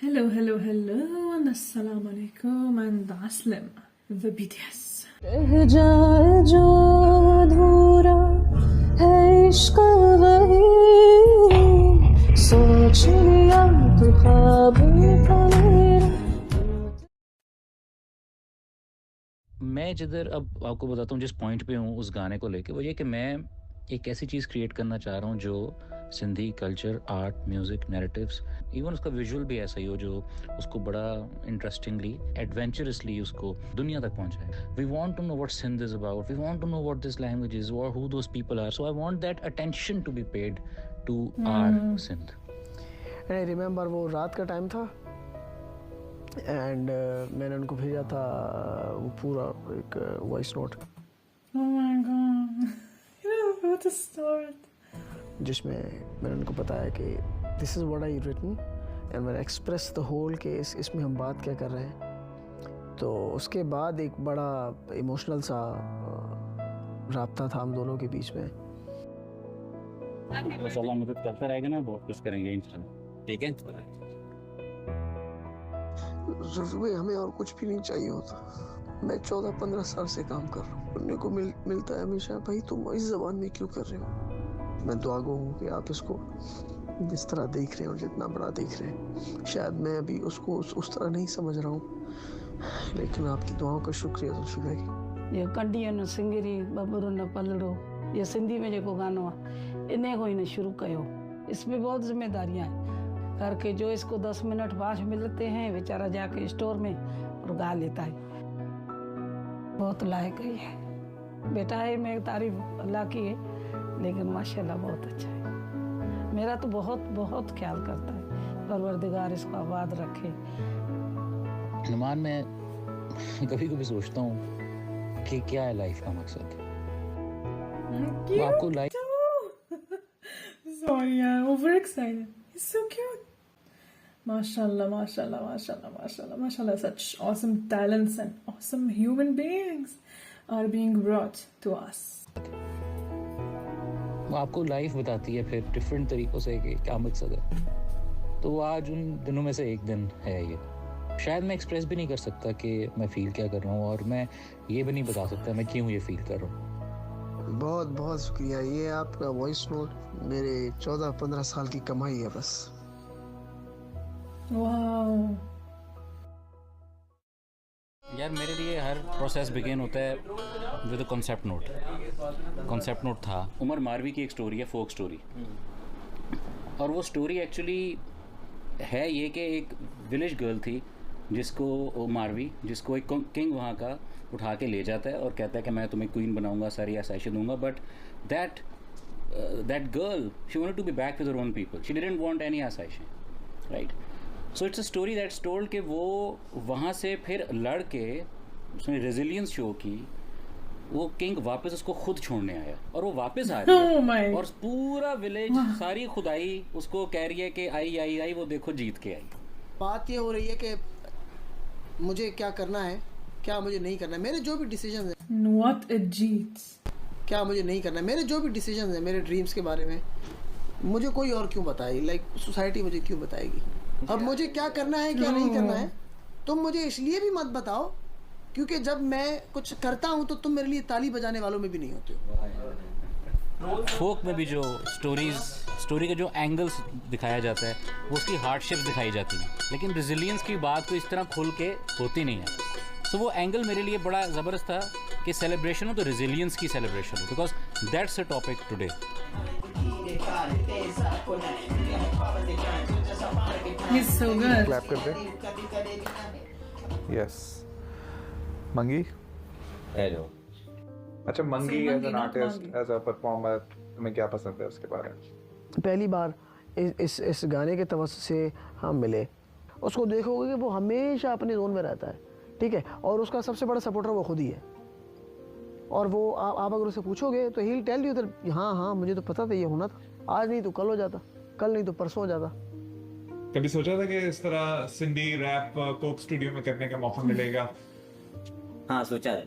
Hello, and assalamu alaikum and aslam the BTS. रह जाए जो अधूरा है इश्क वही सोच लिया तो ख्वाब था मेरा। मैं जिधर अब आपको बताता हूँ जिस पॉइंट पे हूँ उस गाने को लेके, वो ये कि मैं एक ऐसी चीज़ क्रिएट करना चाह रहा हूँ जो Sindhi culture, art, music, narratives, even उसका विजुअल भी ऐसा ही हो जो उसको बड़ा इंटरेस्टिंगली, एडवेंचरसली उसको दुनिया तक पहुँचाए। We want to know what Sindh is about, we want to know what this language is और who those people are, so I want that attention to be paid to our Sindh. I remember वो रात का time था and मैंने उनको भेजा था वो पूरा एक voice note. Oh my god, you know what to start. जिसमें मैंने उनको बताया कि this is what I written and मैंने एक्सप्रेस द होल के इसमें हम बात क्या कर रहे हैं। तो उसके बाद एक बड़ा इमोशनल सा राब्ता था हम दोनों के बीच में। इंशाल्लाह मदद करता रहेगा ना, बहुत कुछ करेंगे इंशाल्लाह, ठीक है। जुल्फी भाई हमें और कुछ भी नहीं चाहिए होता। मैं 14-15 साल से काम कर रहा हूँ, सुनने को मिलता है हमेशा, भाई तुम इस जबान में क्यों कर रहे हो। मैं दुआ गो हूँ कि आप इसको जिस तरह देख रहे हैं और जितना बड़ा देख रहे हैं, शायद मैं अभी उसको उस तरह नहीं समझ रहा हूँ, लेकिन आपकी दुआओं का शुक्रिया जुल्फी भाई। ये कड्डीअ न सिंगरी बबरू न पलड़ो, ये सिंधी में जेको गानो आहे इन को ही ने शुरू कयो। इसमें बहुत जिम्मेदारियां हैं करके, जो इसको 10 मिनट 5 मिलते हैं बेचारा जाके स्टोर में और गा लेता है। बहुत लायक है बेटा है, मैं तारीफ अल्लाह की है, लेकिन माशाल्लाह बहुत अच्छा है। मेरा तो बहुत बहुत ख्याल करता है, परवरदिगार इसको आबाद रखे। नुमान, मैं कभी कभी सोचता हूँ कि क्या है लाइफ का मकसद। वो आपको life Sorry, I'm overexcited. He's so cute. Mashallah. Such awesome talents and awesome human beings are being brought to us. वो आपको लाइफ बताती है फिर डिफरेंट तरीकों से कि क्या मकसद है। तो वो आज उन दिनों में से एक दिन है। ये शायद मैं एक्सप्रेस भी नहीं कर सकता कि मैं फील क्या कर रहा हूँ, और मैं ये भी नहीं बता सकता मैं क्यों ये फील कर रहा हूँ। बहुत बहुत शुक्रिया। ये आपका वॉइस नोट मेरे 14-15 साल की कमाई है बस। Wow. यार मेरे लिए हर प्रोसेस बिगिन होता है with a concept note. Concept note था उमर मारवी की एक स्टोरी है, फोक स्टोरी, और वो स्टोरी एक्चुअली है ये कि एक विलेज गर्ल थी जिसको मारवी, जिसको एक किंग वहाँ का उठा के ले जाता है और कहता है कि मैं तुम्हें क्वीन बनाऊंगा, सारी आसाइशें दूंगा, but that girl she wanted to be back with her own people, she didn't want any आसाइशें, right. So it's a story that's told कि वो वहाँ से फिर लड़ के उसने रेजिलियंस शो की, वो किंग वापस उसको खुद छोड़ने आया और वो वापस आ रही है और पूरा विलेज, सारी खुदाई उसको कह रही है कि आई वो देखो जीत के आई। बात ये हो रही है कि मुझे क्या करना है, क्या मुझे नहीं करना है, मेरे जो भी डिसीजन है। What a जीत। क्या मुझे नहीं करना है, मेरे जो भी डिसीजन है मेरे ड्रीम्स के बारे में, मुझे कोई और क्यों बताएगी, लाइक सोसाइटी मुझे क्यों बताएगी। अब मुझे क्या करना है क्या नहीं करना है तुम मुझे इसलिए भी मत बताओ क्योंकि जब मैं कुछ करता हूँ तो तुम मेरे लिए ताली बजाने वालों में भी नहीं होते हो। फोक में भी जो स्टोरी के जो एंगल्स दिखाया जाता है वो उसकी हार्डशिप्स दिखाई जाती हैं, लेकिन रेजिलियंस की बात को इस तरह खुल के होती नहीं है। तो वो एंगल मेरे लिए बड़ा ज़बरदस्त था कि सेलिब्रेशन हो तो रेजिलियंस की सेलिब्रेशन हो, because that's a topic today. He's so good. Clap करते। यस मंगी। हेलो। अच्छा Mangi So, as an Mangi, not artist, Mangi. As a performer, तुम्हें क्या पसंद है उसके बारे में? पहली बार इस गाने के तवज्जो से हम मिले, उसको देखोगे कि वो हमेशा अपने जोन में रहता है, ठीक है, और उसका सबसे बड़ा सपोर्टर वो खुद ही है। और वो आप अगर उसे पूछोगे तो ही टेल यू दैट हाँ मुझे तो पता था ये होना था, आज नहीं तो कल हो जाता, कल नहीं तो परसों हो जाता। कभी सोचा था कि इस तरह सिंधी रैप कोक स्टूडियो में करने का मौका मिलेगा? हाँ सोचा है।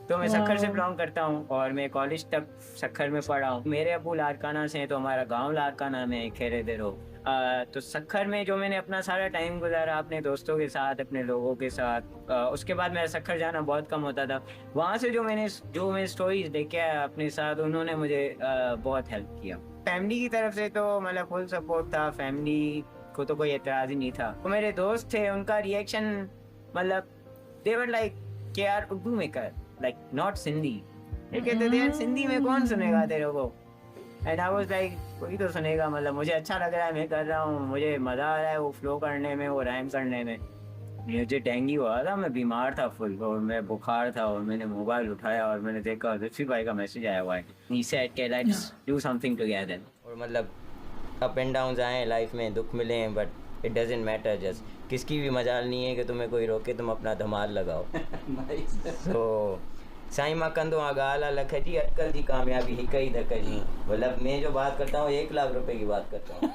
तो मैं सक्खर से बिलोंग करता हूँ और मैं कॉलेज तक सक्खर में पढ़ा हूँ। मेरे अबू लारकाना से हैं तो हमारा गांव लारकाना में खेरे दे रो। तो सखर में जो मैंने अपना सारा टाइम गुजारा अपने दोस्तों के साथ, अपने लोगों के साथ, उसके बाद मेरा सखर जाना बहुत कम होता था। वहाँ से जो मैं स्टोरीज लेके आया अपने साथ, उन्होंने मुझे बहुत हेल्प किया। फैमिली की तरफ से तो मतलब फुल सपोर्ट था, फैमिली को तो कोई एतराज़ ही नहीं था। तो मेरे दोस्त थे, उनका रिएक्शन मतलब दे वर लाइक कि यार उर्दू में कर, लाइक नॉट सिंधी। ये कहते थे यार सिंधी में कौन सुनेगा तेरे को, एंड आई वाज लाइक कोई तो सुनेगा, मतलब मुझे अच्छा लग रहा है, मैं कर रहा हूँ, मुझे मज़ा आ रहा है वो फ्लो करने में, वो राइम करने में। मुझे डेंगू हुआ था, मैं बीमार था फुल, और मैं बुखार था, और मैंने मोबाइल उठाया और मैंने देखा लुत्फी भाई का मैसेज आया हुआ है, ही सेड के लेट्स डू समथिंग टुगेदर। और मतलब अप एंड डाउन आए लाइफ में, दुख मिले हैं, but it doesn't matter, just किसकी भी मजाल नहीं है कि तुम्हें कोई रोके, तुम अपना धमाल लगाओ। तो साईं मां कंदो आ ॻाल्हि लख जी, अटकल जी कामयाबी हिक ही धक जी। मतलब मैं जो बात करता हूँ 1 लाख रुपए की बात करता हूँ।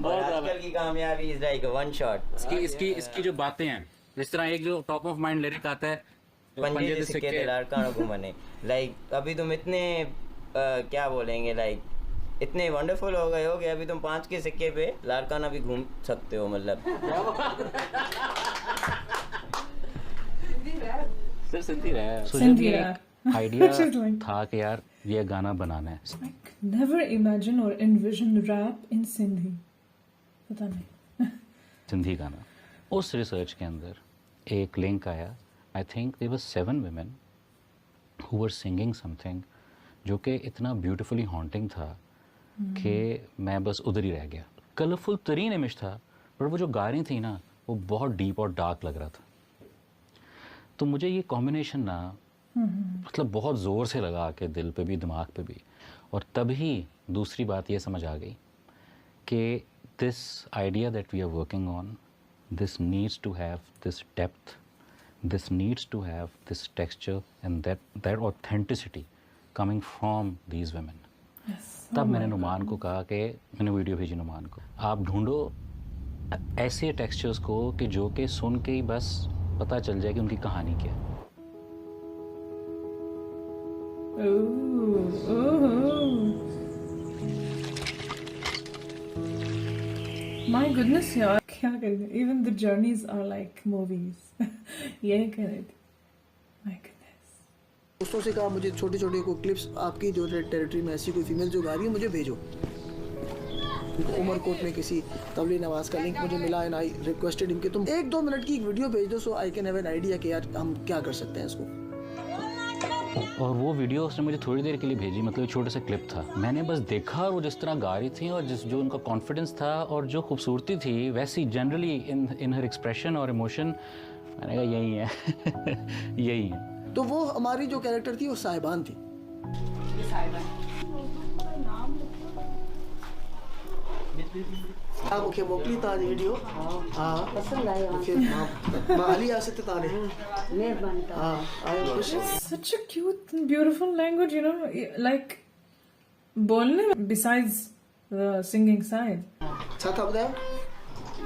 और आजकल की कामयाबी इज लाइक वन शॉट। इसकी जो बातें हैं, जिस तरह एक जो टॉप ऑफ माइंड लिरिक आता है, पंजे से सिक्के ते लाड़कानो घुमने, लाइक अभी तुम इतने क्या बोलेंगे, लाइक इतने वंडरफुल हो गए हो कि अभी तुम 5 के सिक्के पे लाड़काना भी घूम सकते हो। मतलब सर सिंधी रहा Sindhi जब ये रहा। आइडिया She's like- था कि यार ये गाना बनाना है, Like, never imagine or envision rap in Sindhi. पता नहीं। सिंधी गाना। उस रिसर्च के अंदर एक लिंक आया, I think there were 7 women who were singing something जो कि इतना ब्यूटीफुली हॉन्टिंग था कि मैं बस उधर ही रह गया। कलरफुल तरीन इमेज था, पर वो जो गा रही थी ना, वो बहुत डीप और डार्क लग रहा था। तो मुझे ये कॉम्बिनेशन ना मतलब बहुत ज़ोर से लगा के दिल पे भी, दिमाग पे भी। और तभी दूसरी बात ये समझ आ गई कि this idea that we are working on, this needs to have this depth, this needs to have this texture and that authenticity coming from these women. Yes. तब मैंने नुमान को कहा कि मैंने वीडियो भेजी नुमान को, आप ढूंढो ऐसे टेक्सचर्स को कि जो कि सुन के ही बस पता चल जाए कि उनकी कहानी क्या है। My goodness यार, क्या करें? Even the journeys are like movies. यही कह रही थी। My goodness. दोस्तों से कहा मुझे छोटे छोटे को क्लिप्स आपकी जो टेरिटरी में ऐसी कोई फीमेल जो गा रही है मुझे भेजो। उमरकोट में किसी तबली नवाज का लिंक मुझे मिला, एंड आई रिक्वेस्टेड इनके तुम 1-2 मिनट की एक वीडियो भेज दो, so I can have an idea कि यार हम क्या कर सकते हैं इसको। और वो वीडियो उसने मुझे थोड़ी देर के लिए भेजी, मतलब छोटे से क्लिप था। मैंने बस देखा और वो जिस तरह गा रही थी और जो उनका कॉन्फिडेंस था और जो खूबसूरती थी, वैसी जनरली इन हर एक्सप्रेशन और इमोशन, मैंने कहा यही है। यही है। तो वो हमारी जो कैरेक्टर थी वो साहिबान थी। हाँ मुझे मोकली तारी वीडियो। हाँ पसंद आया मुझे माली आ सकते तारे। मेहरबानी हाँ आए खुश। Such a cute and beautiful language, you know, like बोलने में besides the singing side. अच्छा था बताया।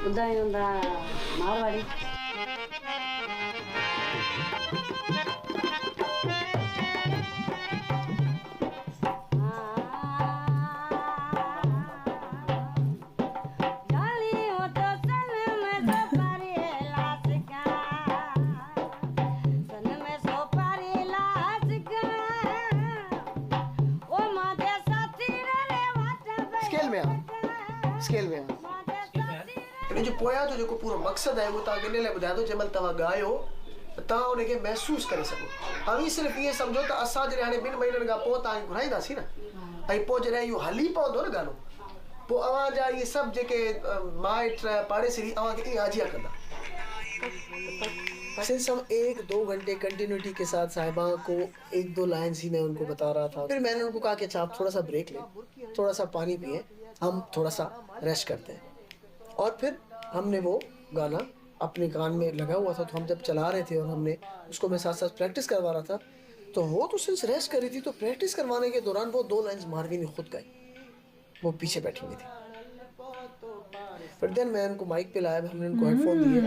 उदाई उदा मारवाड़ी स्केल में इन जो पोया तो जो पूरा मकसद है वो ताकि ले बुधा दो जमल तवा गायो ता उन के महसूस करे सको। अभी सिर्फ ये समझो त असा जे हाने 2 महीनन का पो ता घुराईदासी ना, आई पो जे यो हली पवंदो न गानो, पो आवाज आ ये सब जे के माइट पाड़े सिरी आवा के आजिया कंदा। सिंस हम 1-2 घंटे कंटिन्यूटी के साथ साहिबा को 1-2 लाइन्स ही मैं उनको बता रहा था, फिर मैंने उनको कहा कि अच्छा आप थोड़ा सा ब्रेक लें, थोड़ा सा पानी पिए, हम थोड़ा सा रेस्ट करते हैं। और फिर हमने वो गाना अपने कान में लगा हुआ था, तो हम जब चला रहे थे और हमने उसको मैं साथ साथ प्रैक्टिस करवा रहा था, तो वो तो सिंस रेस्ट कर रही थी, तो प्रैक्टिस करवाने के दौरान वो 2 लाइन्स मारवी ने खुद गाई, वो पीछे बैठी हुई थी। फिर देन मैं उनको माइक पे लाया, हमने उनको हेडफोन दिए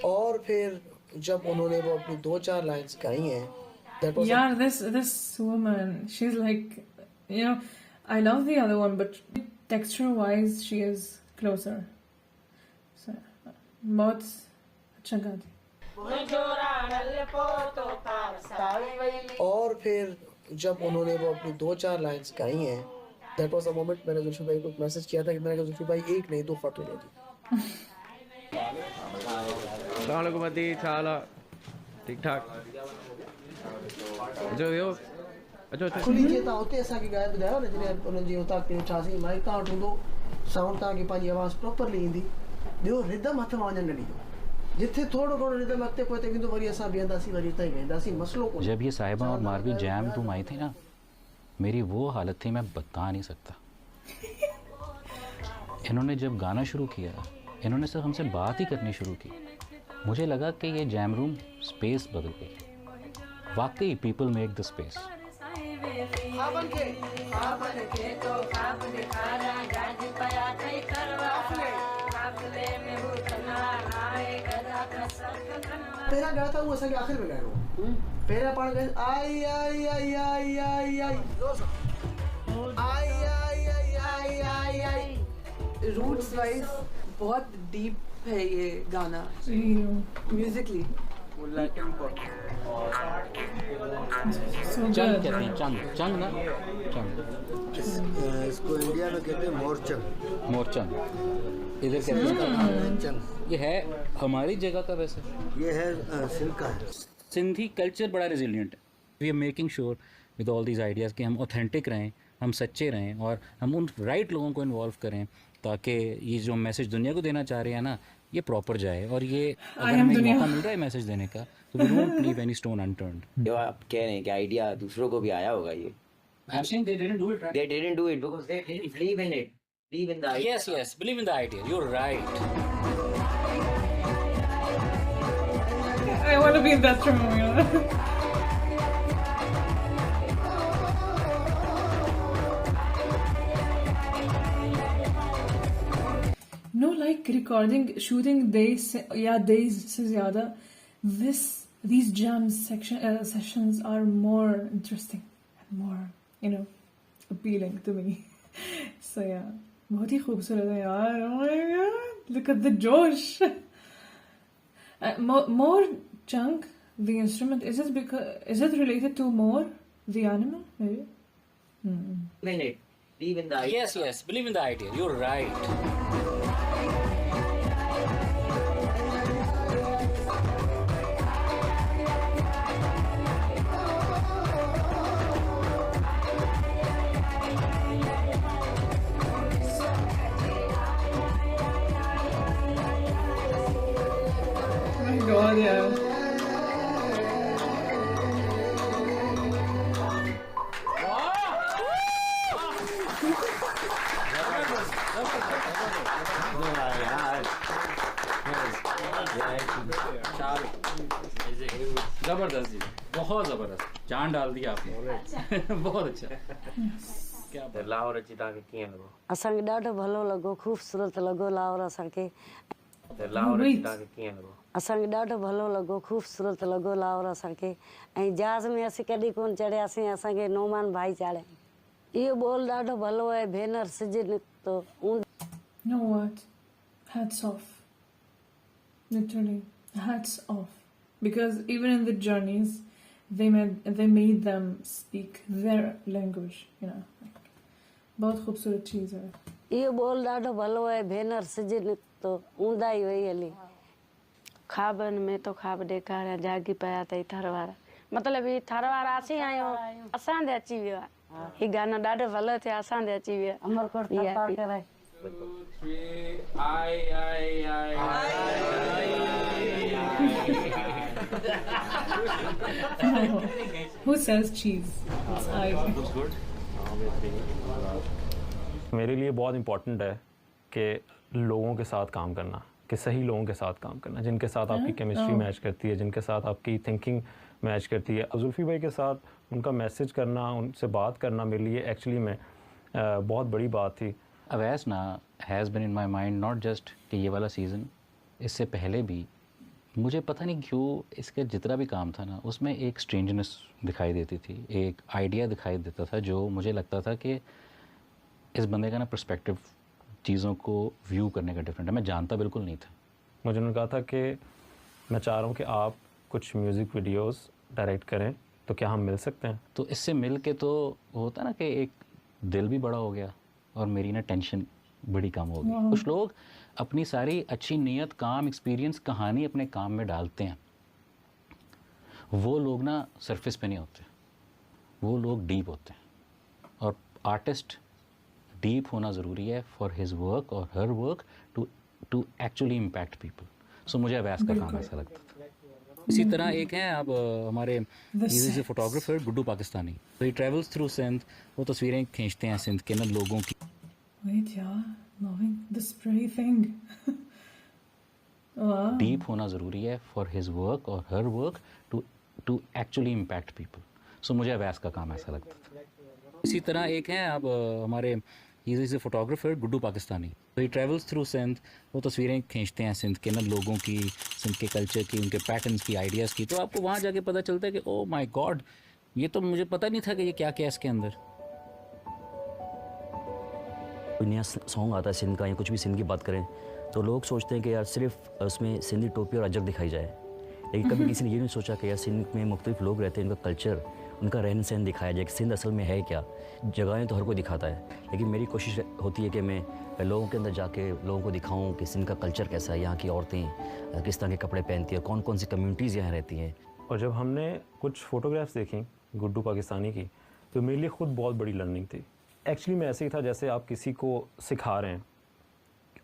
और फिर जब उन्होंने वो अपनी 2-4 लाइंस गाई हैं, that was Yeah, this woman, she's like, you know, I love the other one, but texture-wise, she is closer. So, बहुत अच्छा गाती. और फिर जब उन्होंने वो अपनी 2-4 लाइंस गाई हैं, that was a moment मैंने जुल्फी भाई को मैसेज किया था कि मैंने कहा जुल्फी भाई एक नहीं 2 फोटो ले दी. अस्सलामुअलैकुम अदी छाला ठीक ठाक जो यो अच्छा खुली जे ता उते असां खे ॻाए ॿुधायो न जॾहिं उन्हनि जी उतां के ठासीं माइक काउंट हूंदो साउंड तव्हांखे पंहिंजी आवाज़ प्रॉपरली ईंदी. ॿियो रिदम हथ मां वञणु न ॾींदो. जिथे थोरो घणो रिदम अॻिते पोइ ते वेंदो वरी असां बीहंदासीं वरी उतां ई वेंदासीं. मसलो कोन्हे. जब ये साहिबा और मारवी जैम तुम आई थी ना, मेरी वो हालत थी मैं बता नहीं सकता. इन्होंने जब गाना शुरू किया, इन्होंने सिर्फ हमसे बात ही करनी शुरू की, मुझे लगा कि ये जैम रूम स्पेस बदल गई. वाकई पीपल मेक द स्पेस. पहिरियां ॻाया था उहो असांखे आख़िर में ॻाइणो. पहिरियां पाण ॻाए आई आई आई आई आई आई आई आई आई आई आई आई. रूट्स वाइज बहुत डीप है ये गाना म्यूजिकली. So चंग good. कहते हैं, चंग चंग ना चंग. इसको इंडिया में कहते हैं मोरचंग. मोरचंग इधर कहते हैं चंग. ये है हमारी जगह का वैसे. ये है सिंध का है. सिंधी कल्चर बड़ा रेजिलिएंट है. We are making sure with all these ideas कि हम ऑथेंटिक रहें, हम सच्चे रहें और हम उन राइट लोगों को इन्वॉल्व करें ताकि ये जो मैसेज दुनिया को देना चाह रहे हैं ना, ये प्रॉपर जाए. और ये अगर हमें एक मौका मिल रहा है मैसेज देने का तो we don't leave any stone unturned. जो आप कह रहे हैं कि आइडिया दूसरों को भी आया होगा ये. I'm saying they didn't do it right. They didn't do it because they didn't believe in it. Believe in the idea. Yes, believe in the idea. You're right. I want to be in that room, you know. No, like recording, shooting days से ज़्यादा these jam sessions are more interesting and more, you know, appealing to me. So yeah, बहुत ही खूबसूरत है यार. Oh my god, look at the josh. More chunk, the instrument, is it related to more the animal maybe? Believe in it. Believe in the idea. Yes, believe in the idea. You're right. Oh my god, yeah. जबरदस्त जी, बहुत जबरदस्त. जान डाल दिया आपने. बहुत अच्छा. क्या बात. लाहौर अची तव्हांखे कीअं लॻो? असांखे ॾाढो भलो लॻो, ख़ूबसूरत लॻो लाहौर असांखे. लाहौर अची तव्हांखे कीअं लॻो? असांखे ॾाढो भलो लॻो, ख़ूबसूरत लॻो लाहौर असांखे. ऐं जहाज़ में असीं कॾहिं कोन चढ़ियासीं, असांखे नोमान भाई चाढ़िया. इहो ॿोल ॾाढो भलो आहे. भेनर सिज निकितो. You know what? Hats off. Literally, hats off. Because even in the journeys, they made them speak their language. You know, like, बहुत खूबसूरत चीज़ है. इहो ॿोल ॾाढो भलो आहे. भेनर सिज निकितो ऊंदा ई वई हली. ख़्वाबनि में तो ख़्वाब ॾेखारिया जागी पिया अथई थर वारा. मतिलबु हीअ थर वारा असीं आहियूं, असां ते अची वियो आहे. हीउ गानो ॾाढो भलो थियो, असां ते अची वियो. अमरकोट कराए. Who says cheese? It's I. मेरे लिए बहुत इम्पोर्टेंट है कि लोगों के साथ काम करना, कि सही लोगों के साथ काम करना, जिनके साथ आपकी केमिस्ट्री मैच करती है, जिनके साथ आपकी थिंकिंग मैच करती है. जुल्फी भाई के साथ उनका मैसेज करना, उनसे बात करना मेरे लिए एक्चुअली में बहुत बड़ी बात थी. अवैस ना has been in my mind not just कि ये वाला सीज़न, इससे पहले भी मुझे पता नहीं क्यों इसके जितना भी काम था ना उसमें एक स्ट्रेंजनेस दिखाई देती थी, एक आइडिया दिखाई देता था जो मुझे लगता था कि इस बंदे का ना पर्सपेक्टिव चीज़ों को व्यू करने का डिफरेंट है। मैं जानता बिल्कुल नहीं था। मुझे उन्होंने कहा था कि मैं चाह रहा हूँ कि आप कुछ म्यूज़िक वीडियोस डायरेक्ट करें, तो क्या हम मिल सकते हैं? तो इससे मिल के तो होता ना कि एक दिल भी बड़ा हो गया और मेरी ना टेंशन बड़ी कम हो गई। कुछ लोग अपनी सारी अच्छी नीयत, काम, एक्सपीरियंस, कहानी अपने काम में डालते हैं, वो लोग ना सरफेस पे नहीं होते, वो लोग डीप होते हैं। और आर्टिस्ट डीप होना ज़रूरी है फॉर हिज वर्क और her work to actually impact people. So मुझे अवैस का काम ऐसा लगता था। इसी तरह एक हैं अब हमारे म्यूजिक फोटोग्राफर गुड्डू पाकिस्तानी, तो ही ट्रेवल्स थ्रू सिंध, वो तस्वीरें खींचते हैं सिंध के ना लोगों की। Wait, yeah, loving the spray thing. Wow. Deep होना ज़रूरी है फॉर हिज वर्क और her work to actually impact people. So मुझे अवैस का काम ऐसा लगता था। इसी तरह एक हैं अब हमारे म्यूजिक फोटोग्राफर गुड्डू पाकिस्तानी, तो ही ट्रेवल्स थ्रू सिंध, वो तस्वीरें खींचते हैं सिंध के ना लोगों की, सिंध के कल्चर की, उनके पैटर्न्स की, आइडियाज़ की। तो आपको वहाँ जाके पता चलता है कि ओ माय गॉड, ये तो मुझे पता नहीं था कि ये क्या क्या है इसके अंदर। कोई नया सॉन्ग आता है सिंध का या कुछ भी सिंध की बात करें तो लोग सोचते हैं कि यार सिर्फ उसमें सिंधी टोपी और अजरक दिखाई जाए, लेकिन कभी किसी ने ये नहीं सोचा कि यार सिंध में मुख्तलिफ लोग रहते हैं, उनका कल्चर, उनका रहन सहन दिखाया जाए कि सिंध असल में है क्या। जगहें तो हर कोई दिखाता है, लेकिन मेरी कोशिश होती है कि मैं लोगों के अंदर जाके लोगों को दिखाऊं कि सिंध का कल्चर कैसा है, यहाँ की औरतें किस तरह के कपड़े पहनती हैं, कौन कौन सी कम्यूनिटीज़ यहाँ रहती हैं। और जब हमने कुछ फ़ोटोग्राफ्स देखी गुड्डू पाकिस्तानी की, तो मेरे लिए ख़ुद बहुत बड़ी लर्निंग थी। एक्चुअली मैं ऐसे ही था जैसे आप किसी को सिखा रहे हैं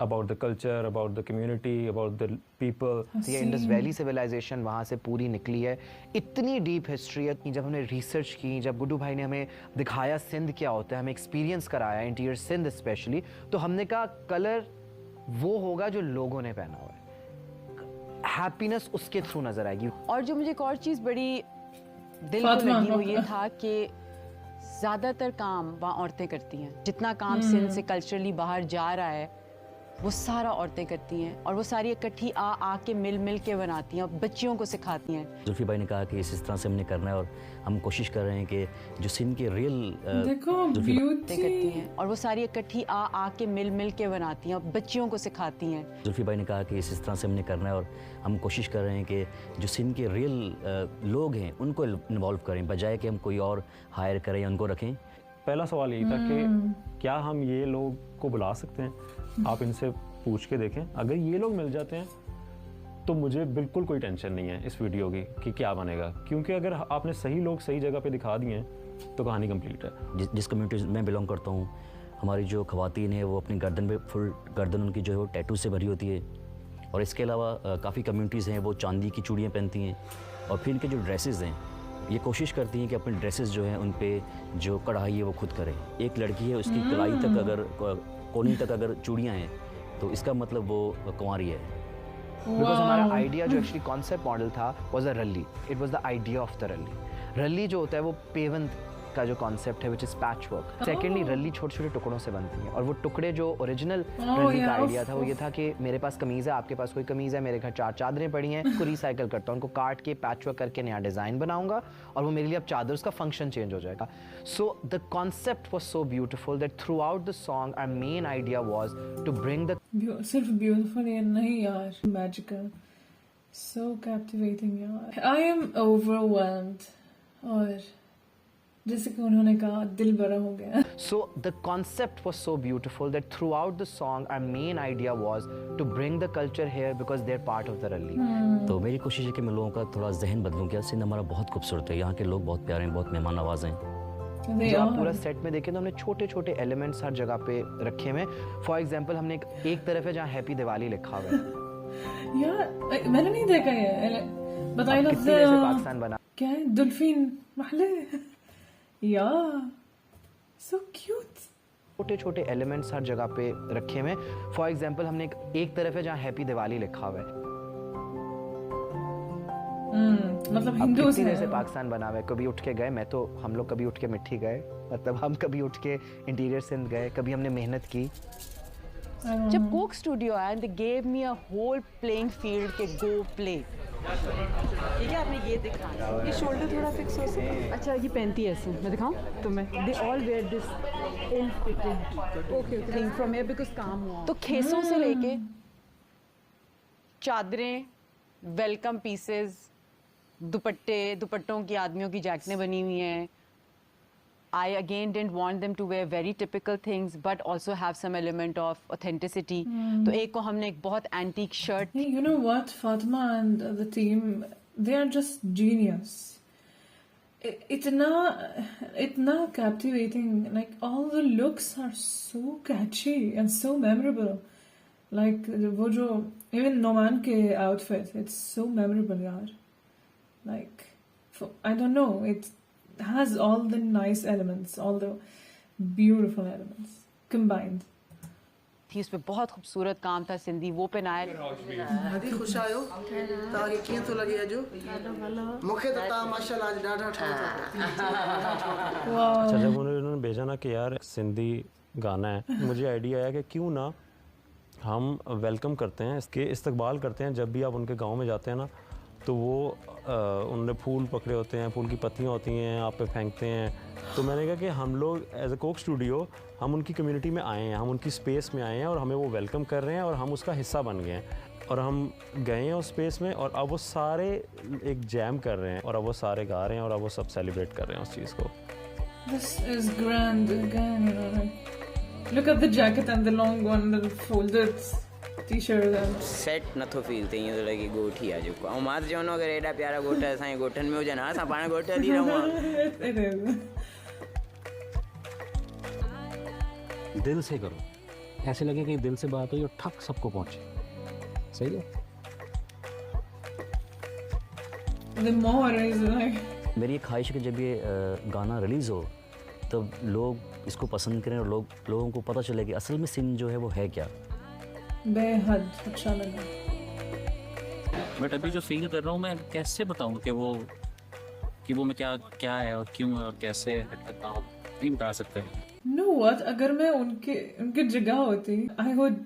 about the culture, about the community, about the people. ये इंडस वैली सिविलाइजेशन वहाँ से पूरी निकली है, इतनी डीप हिस्ट्री है। जब हमने रिसर्च की, जब गुड्डू भाई ने हमें दिखाया सिंध क्या होता है, हमें एक्सपीरियंस कराया इंटीरियर सिंध स्पेशली, तो हमने कहा कलर वो होगा जो लोगों ने पहना हुआ है, हैप्पीनेस उसके थ्रू नजर आएगी। और जो मुझे एक और चीज़ बड़ी दिल को लगी वो ये था कि ज़्यादातर काम वहाँ औरतें करती हैं। जितना काम सिंध से कल्चरली बाहर जा रहा है वो सारा औरतें करती हैं, और वो सारी इकट्ठी आ के मिल के बनाती हैं और बच्चियों को सिखाती हैं। जुल्फी भाई ने कहा कि इस तरह से हमने करना है और हम कोशिश कर रहे हैं कि जो सिंध के रियल देखो ब्यूटी करती हैं और वो सारी इकट्ठी आ के मिल के बनाती हैं और बच्चियों को सिखाती हैं। जुल्फी भाई ने कहा कि इस तरह से हमने करना है और हम कोशिश कर रहे हैं कि जो सिंध के रियल लोग हैं उनको इन्वॉल्व करें, बजाय कि हम कोई और हायर करें या उनको रखें। पहला सवाल यही था कि क्या हम ये लोग को बुला सकते हैं, आप इनसे पूछ के देखें। अगर ये लोग मिल जाते हैं तो मुझे बिल्कुल कोई टेंशन नहीं है इस वीडियो की कि क्या बनेगा, क्योंकि अगर आपने सही लोग सही जगह पे दिखा दिए हैं तो कहानी कंप्लीट है। जिस कम्युनिटी में बिलोंग करता हूँ, हमारी जो ख़वातीन है वो अपनी गर्दन पे फुल गर्दन उनकी जो है वो टैटू से भरी होती है, और इसके अलावा काफ़ी कम्युनिटीज़ हैं वो चांदी की चूड़ियाँ पहनती हैं, और फिर इनके जो ड्रेसेस हैं ये कोशिश करती हैं कि अपने ड्रेसेस जो हैं उन पे जो कढ़ाई है वो खुद करें। एक लड़की है उसकी कलाई तक अगर कोनी तक अगर चूड़ियाँ हैं तो इसका मतलब वो कुंवारी है। बिकॉज हमारा आइडिया जो एक्चुअली कॉन्सेप्ट मॉडल था was a Ralli, it was the idea of the Ralli. Ralli जो होता है वो पेवन का जो कॉन्सेप्ट है which is patch work. Secondly Ralli छोटे छोटे टुकड़ों से बनती है, और वो टुकड़े जो ओरिजिनल रल्ली का आइडिया था वो ये था कि मेरे पास कमीज़ है, आपके पास कोई कमीज़ है, मेरे घर 4 चादरें पड़ी हैं, उसको रिसाइकिल करता हूँ, उनको काट के पैच वर्क करके नया डिज़ाइन बनाऊंगा और वो मेरे लिए अब चादर, उसका फंक्शन चेंज हो जाएगा। So the concept was so beautiful that throughout the song our main idea was to bring the सिर्फ ब्यूटिफुल या नहीं यार, मैजिकल, सो कैप्टिवेटिंग यार। आई एम ओवरवेल्म्ड, और जैसे कि उन्होंने कहा दिल भरा हो गया। So the concept was so beautiful that throughout the song our main idea was to bring the culture here because they're part of the rally. तो मेरी कोशिश है कि मैं लोगों का थोड़ा जहन बदलूं। क्या सिंध हमारा बहुत खूबसूरत है, यहाँ के लोग बहुत प्यारे हैं, बहुत मेहमान नवाज हैं। जब आप पूरा सेट में देखें तो हमने छोटे छोटे एलिमेंट्स हर जगह पे रखे हुए। फॉर एग्जाम्पल हमने एक तरफ है जहाँ हैप्पी दिवाली लिखा हुआ है। यार मैंने नहीं देखा ये, बताइए ना कितनी देर से पाकिस्तान बना क्या है, दुल्फिन महले या सो क्यूट। छोटे छोटे एलिमेंट्स हर जगह पे रखे हुए। फॉर एग्जाम्पल हमने एक तरफ है जहाँ हैप्पी दिवाली लिखा हुआ है। मतलब हिंदू से पाकिस्तान बना हुआ है। कभी उठ के गए, मैं तो हम लोग कभी उठ के मिट्टी गए, मतलब हम कभी उठ के इंटीरियर सिंध गए, कभी हमने मेहनत की। जब कोक स्टूडियो आया, they gave me a whole playing field के go play. ठीक है, आपने ये दिखाया, ये शोल्डर थोड़ा फिक्स हो सकता। अच्छा, ये पहनती है ऐसे, मैं दिखाऊं तुम्हें? They all wear this ill fitting thing from here because काम हुआ। तो खेसों से लेके चादरें, वेलकम पीसेस, दुपट्टों की आदमियों की जैकेटें बनी हुई हैं। I again didn't want them to wear very typical things, but also have some element of authenticity. तो एक को हमने एक बहुत antique shirt. Hey, you know what, Fatima and the team, they are just genius. Itna captivating. Like all the looks are so catchy and so memorable. Like वो जो even Noman के outfit, it's so memorable, yaar. Like I don't know, it has all the nice elements, all the beautiful elements combined. थी उसपे बहुत खूबसूरत काम था सिंधी, वो पहनाया। अभी खुश आयो ताकि कीअं तो लगे जो मुखे तो ता माशाल्लाह आज डाढ़ा अच्छा, जब उन्होंने भेजा ना कि यार सिंधी गाना है, मुझे आइडिया आया कि क्यों ना हम वेलकम करते हैं, इसके इस्तकबाल करते हैं। जब भी आप उनके गांव में जाते हैं ना, तो वो उन्होंने फूल पकड़े होते हैं, फूल की पत्तियाँ होती हैं, आप पे फेंकते हैं। तो मैंने कहा कि हम लोग एज अ कोक स्टूडियो हम उनकी कम्युनिटी में आए हैं, हम उनकी स्पेस में आए हैं और हमें वो वेलकम कर रहे हैं और हम उसका हिस्सा बन गए हैं और हम गए हैं उस स्पेस में और अब वो सारे एक जैम कर रहे हैं और अब वो सारे गा रहे हैं और अब वो सब सेलिब्रेट कर रहे हैं उस चीज़ को। This is grand again, you know. Look at the jacket and the long one, the folded t-shirt and set नथो फील थे, ईअं थो लॻे ॻोठ ई आहे जेको। ऐं मां त चवंदो अगरि एॾा प्यारा ॻोठ असांजे ॻोठनि में हुजनि, असां पाण ॻोठ हली रहूं। it is. दिल से करो, ऐसे लगे कि दिल से बात हुई और ठक सबको पहुंचे। सही है। The more is like मेरी ये ख्वाहिश है कि जब ये गाना रिलीज़ हो तब लोग इसको पसंद करें और लोगों को पता चले कि असल में सिंध जो है वो है क्या। बेहद अच्छा लगा। बट अभी जो फील कर रहा हूँ मैं, कैसे बताऊँ कि वो मैं क्या है और क्यों है और कैसे करता हूँ, नहीं बता सकते। No what? अगर मैं उनके जगह होती, I would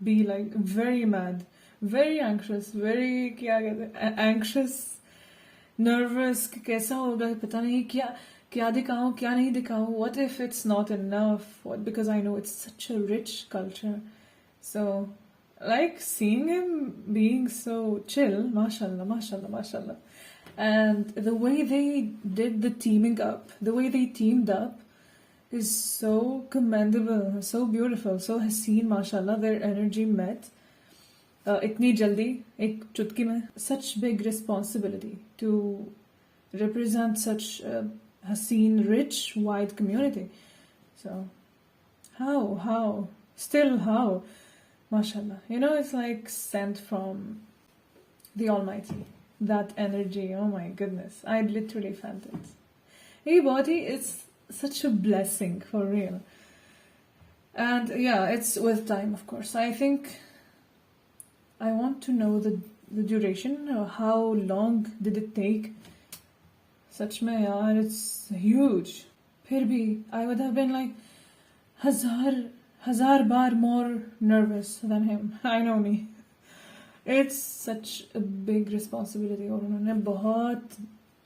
be like very mad, very anxious, very क्या कहते हैं, anxious, nervous कि कैसा होगा, पता नहीं क्या दिखाऊं, क्या नहीं दिखाऊं. What if it's not enough? What, because I know it's such a rich culture. So like seeing him being so chill, mashallah, mashallah, mashallah. And the way they did the teaming up, the way they teamed up is so commendable, so beautiful, so haseen, mashallah. Their energy met itni jaldi, ek chutki mein. Such big responsibility to represent such a haseen, rich, wide community. So how, still how, mashallah. You know, it's like sent from the Almighty. That energy, oh my goodness, I literally felt it. Hey body, it's such a blessing for real. And yeah, it's with time, of course. I think I want to know the duration, or how long did it take. Such mein yaar, it's huge. Phir bhi, I would have been like hazar bar more nervous than him. I know me. It's such a big responsibility और उन्होंने बहुत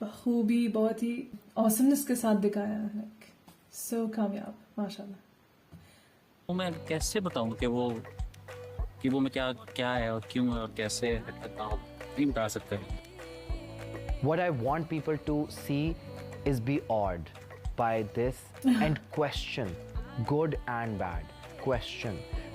बखूबी, बहुत ही awesomeness के साथ दिखाया, like so कामयाब, माशाल्लाह। मैं कैसे बताऊं कि वो मैं क्या है और क्यों है और कैसे करता हूं, नहीं बता सकते। What I want people to see is be awed by this and question, good and bad.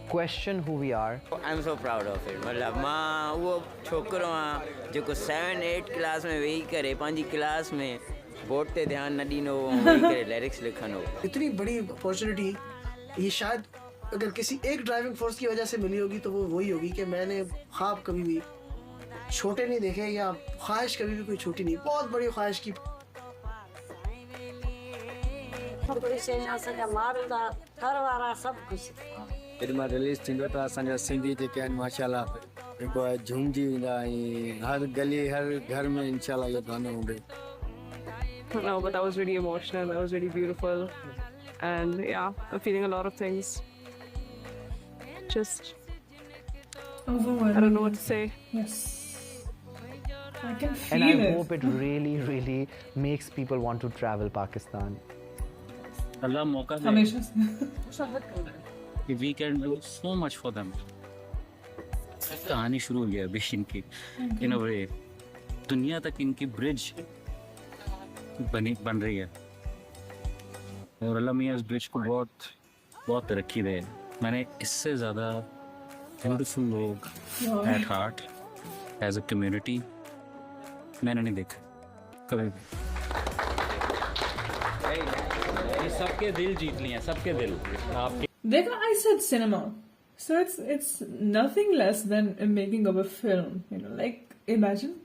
Question who we are. I'm so proud of it. मतलब मां वो छोकरो आ जो को 7-8 क्लास में वही करे, पांजी क्लास में बोर्ड ते ध्यान न दीनो, वही करे लिरिक्स लिखनो। इतनी बड़ी अपॉर्चुनिटी ये शायद अगर किसी एक ड्राइविंग फोर्स की वजह से मिली होगी तो वो वही होगी कि मैंने ख्वाब कभी भी छोटे नहीं देखे या ख्वाहिश कभी भी कोई छोटी नहीं, बहुत बड़ी ख्वाहिश की। मां रिलीज़ थींदो त असांजा सिंधी जेके आहिनि माशाल्लाह जेको आहे झूमजी ईंदा ऐं हर गली हर घर में इंशाल्लाह इहो गानो हूंदो। No, but that was really emotional, that was really beautiful, and yeah, I'm feeling a lot of things. just Overwhelming. I don't know what to say. Yes. I can feel And I it. hope it really, really makes people want to travel Pakistan. अल्लाह मौका दे हमेशा से कि we can do so much for them. कहानी शुरू हो गई अभी इनकी in a way दुनिया तक इनकी ब्रिज बन रही है और अल्लाह मियां इस ब्रिज को बहुत तरक्की दे। मैंने इससे ज़्यादा ब्यूटीफुल लोग at heart as a community मैंने नहीं देखा कभी भी। ये सबके दिल जीत लिए हैं, सबके दिल आपके। Dekha, I said cinema, so it's nothing less than a making of a film. You know, like imagine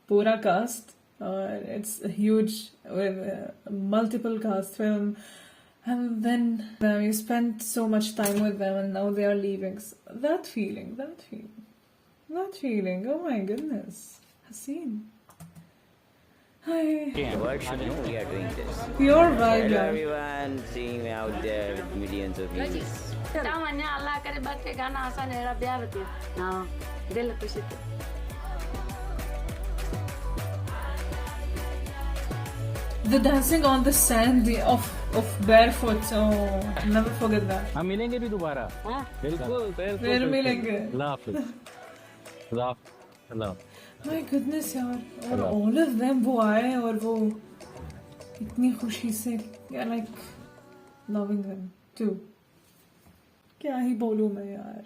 pura cast, it's a huge multiple cast film, and then we spent so much time with them, and now they are leaving. So that feeling. Oh my goodness, Haseen. Hi. The world should know we are doing this. Pure vibe, Hello yeah. everyone, seeing me out there with millions of views. अल्लाह करे बच के गाना आसान है प्यार होती है हाँ दिल खुशी थे The dancing on the sand of barefoot. Oh, I'll never forget that. हम मिलेंगे भी दोबारा। बिल्कुल फिर मिलेंगे। अल्लाह My goodness यार, और all of them वो आए और वो इतनी खुशी से, yeah, like loving them too. क्या ही बोलूँ मैं यार,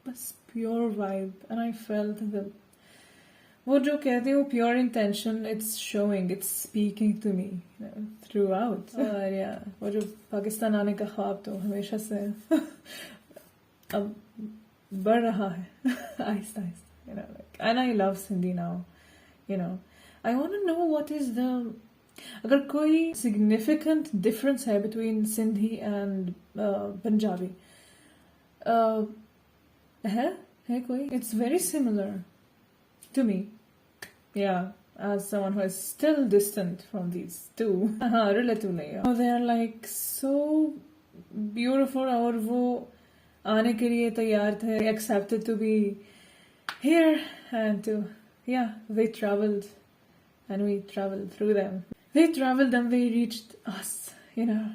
बस pure vibe, and I felt the वो जो कहते हैं वो pure intention, it's showing, it's speaking to me, you know, throughout. और yeah, वो जो पाकिस्तान आने का ख्वाब तो हमेशा से अब बढ़ रहा है Aahista Aahista, you know, like, and I love Sindhi now, you know. I want to know what is the अगर कोई significant difference है between Sindhi and Punjabi है कोई? It's very similar to me. Yeah, as someone who is still distant from these two. Relatively. Yeah. They are like so beautiful और वो आने के लिए तैयार थे, accepted to be here and to, yeah, they traveled and we traveled through them. They traveled and they reached us, you know,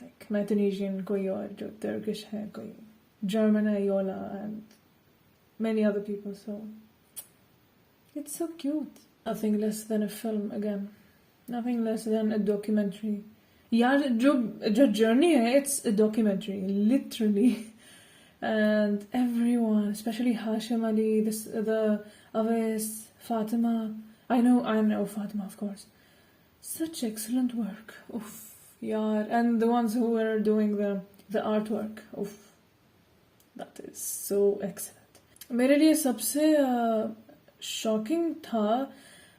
like मैं Tunisian, कोई और जो Turkish है, कोई German है, Yola, and many other people, so it's so cute. Nothing less than a film again. Nothing less than a documentary. यार जो journey है, it's a documentary, literally. And everyone, especially Hashim Ali, the Awais, Fatima, I know Fatima, of course. Such excellent work. Oof, yaar. And the ones who were doing the artwork. Oof, that is so excellent. मेरे लिए सबसे shocking था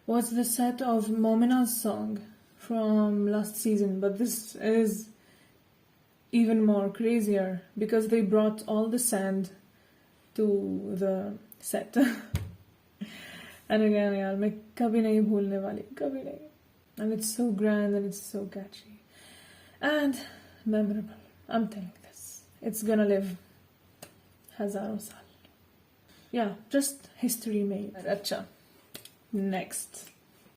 was the set of Momina's song from last season, but this is even more crazier because they brought all the sand to the set. And again, yaar, मैं कभी नहीं भूलने वाली, कभी नहीं. And it's so grand and it's so catchy and memorable. I'm telling you this. It's gonna live हजारों साल. Yeah, just history made. अच्छा, next.